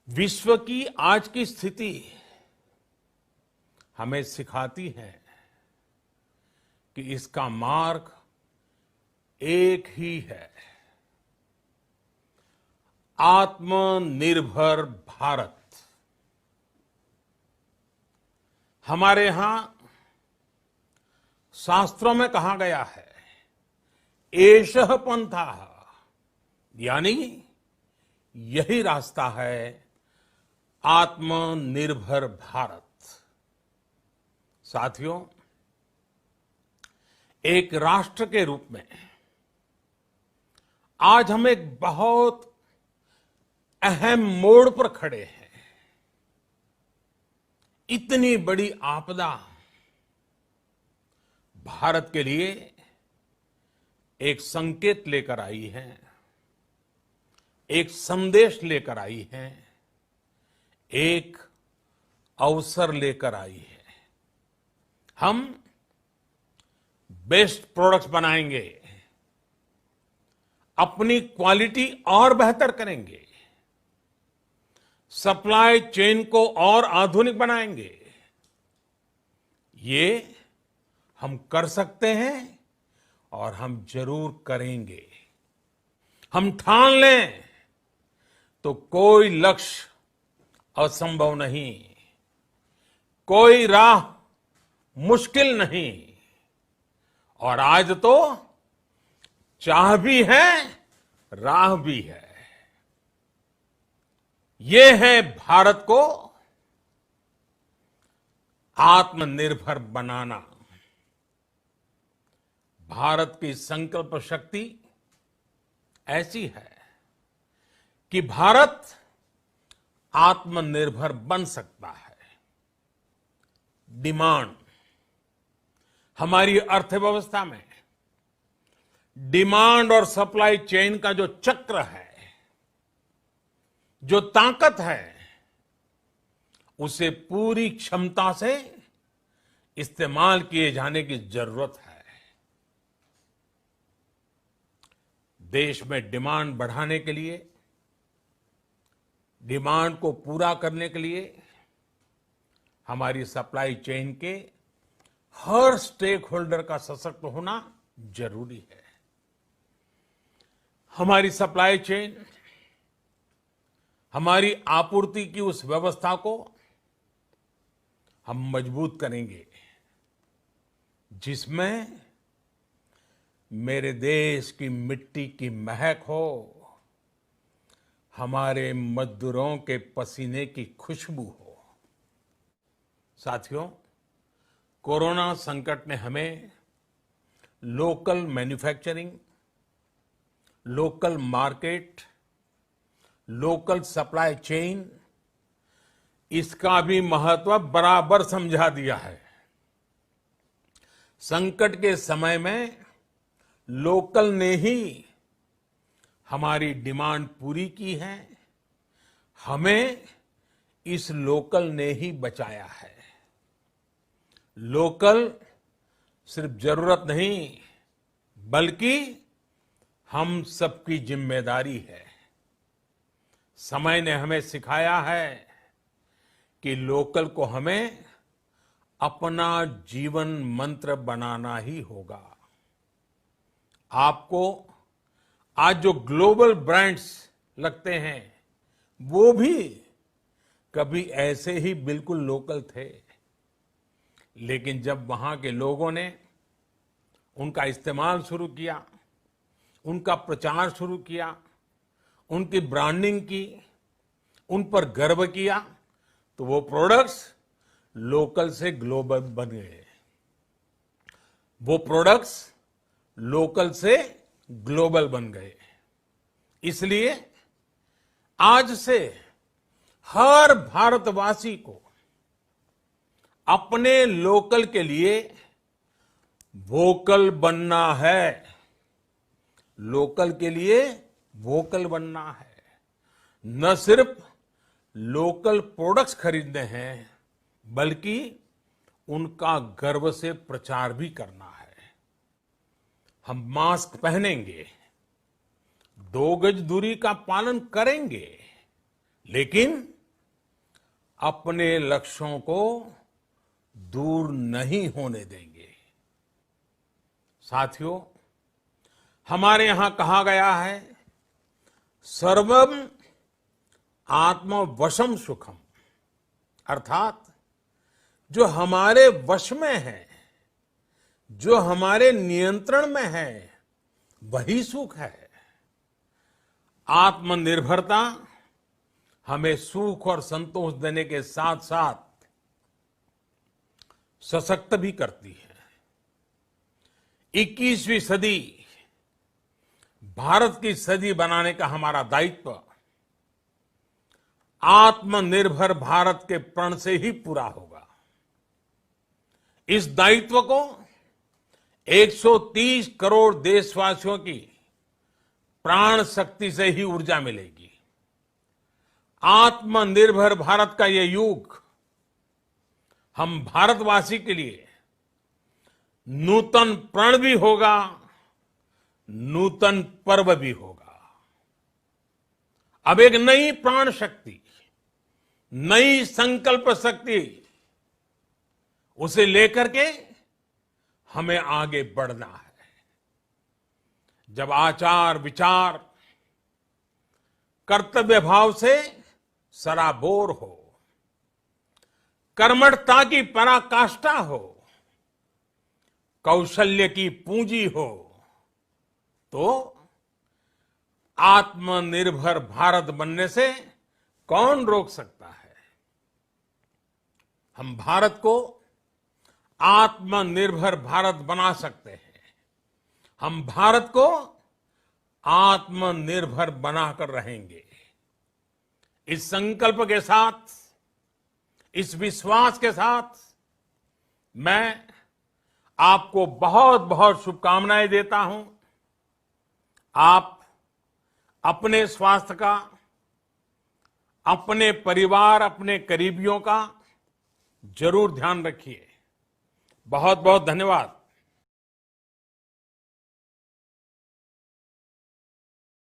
विश्व की आज की स्थिति हमें सिखाती है कि इसका मार्ग एक ही है, आत्मनिर्भर भारत। हमारे यहां शास्त्रों में कहा गया है, एषः पंथः, यानी यही रास्ता है आत्मनिर्भर भारत। साथियों, एक राष्ट्र के रूप में आज हम एक बहुत अहम मोड़ पर खड़े हैं। इतनी बड़ी आपदा भारत के लिए एक संकेत लेकर आई है, एक संदेश लेकर आई है, एक अवसर लेकर आई है। हम बेस्ट प्रोडक्ट्स बनाएंगे, अपनी क्वालिटी और बेहतर करेंगे, सप्लाई चेन को और आधुनिक बनाएंगे। ये हम कर सकते हैं और हम जरूर करेंगे। हम ठान लें तो कोई लक्ष्य असंभव नहीं, कोई राह मुश्किल नहीं। और आज तो चाह भी है, राह भी है। ये है भारत को आत्मनिर्भर बनाना। भारत की संकल्प शक्ति ऐसी है कि भारत आत्मनिर्भर बन सकता है। डिमांड, हमारी अर्थव्यवस्था में डिमांड और सप्लाई चेन का जो चक्र है, जो ताकत है, उसे पूरी क्षमता से इस्तेमाल किए जाने की जरूरत है। देश में डिमांड बढ़ाने के लिए, डिमांड को पूरा करने के लिए हमारी सप्लाई चेन के हर स्टेक होल्डर का सशक्त होना जरूरी है। हमारी सप्लाई चेन, हमारी आपूर्ति की उस व्यवस्था को हम मजबूत करेंगे जिसमें मेरे देश की मिट्टी की महक हो, हमारे मजदूरों के पसीने की खुशबू हो। साथियों, कोरोना संकट ने हमें local manufacturing, local market, local supply chain, इसका भी महत्व बराबर समझा दिया है। संकट के समय में लोकल ने ही हमारी डिमांड पूरी की है, हमें इस लोकल ने ही बचाया है। लोकल सिर्फ जरूरत नहीं, बल्कि हम सबकी जिम्मेदारी है। समय ने हमें सिखाया है कि लोकल को हमें अपना जीवन मंत्र बनाना ही होगा। आपको आज जो ग्लोबल ब्रांड्स लगते हैं, वो भी कभी ऐसे ही बिल्कुल लोकल थे, लेकिन जब वहां के लोगों ने उनका इस्तेमाल शुरू किया, उनका प्रचार शुरू किया, उनकी ब्रांडिंग की, उन पर गर्व किया, तो वो प्रोडक्ट्स लोकल से ग्लोबल बन गए। वो प्रोडक्ट्स लोकल से ग्लोबल बन गए। इसलिए आज से हर भारतवासी को अपने लोकल के लिए वोकल बनना है। लोकल के लिए वोकल बनना है। न सिर्फ लोकल प्रोडक्ट्स खरीदने हैं, बल्कि उनका गर्व से प्रचार भी करना है। हम मास्क पहनेंगे, 2 गज दूरी का पालन करेंगे, लेकिन अपने लक्ष्यों को दूर नहीं होने देंगे। साथियों, हमारे यहां कहा गया है, सर्वम आत्मवशम सुखम, अर्थात जो हमारे वश में है, जो हमारे नियंत्रण में है, वही सुख है। आत्मनिर्भरता हमें सुख और संतोष देने के साथ साथ सशक्त भी करती है। 21वीं सदी भारत की सदी बनाने का हमारा दायित्व आत्मनिर्भर भारत के प्रण से ही पूरा होगा। इस दायित्व को 130 करोड़ देशवासियों की प्राण शक्ति से ही ऊर्जा मिलेगी। आत्मनिर्भर भारत का ये युग हम भारतवासी के लिए नूतन प्रण भी होगा, नूतन पर्व भी होगा। अब एक नई प्राण शक्ति, नई संकल्प शक्ति, उसे लेकर के हमें आगे बढ़ना है। जब आचार विचार कर्तव्य भाव से सराबोर हो, कर्मठता की पराकाष्ठा हो, कौशल्य की पूंजी हो, तो आत्मनिर्भर भारत बनने से कौन रोक सकता है। हम भारत को आत्मनिर्भर भारत बना सकते हैं। हम भारत को आत्मनिर्भर बनाकर रहेंगे। इस संकल्प के साथ, इस विश्वास के साथ मैं आपको बहुत बहुत शुभकामनाएं देता हूं। आप अपने स्वास्थ्य का, अपने परिवार, अपने करीबियों का जरूर ध्यान रखिए। बहुत बहुत धन्यवाद।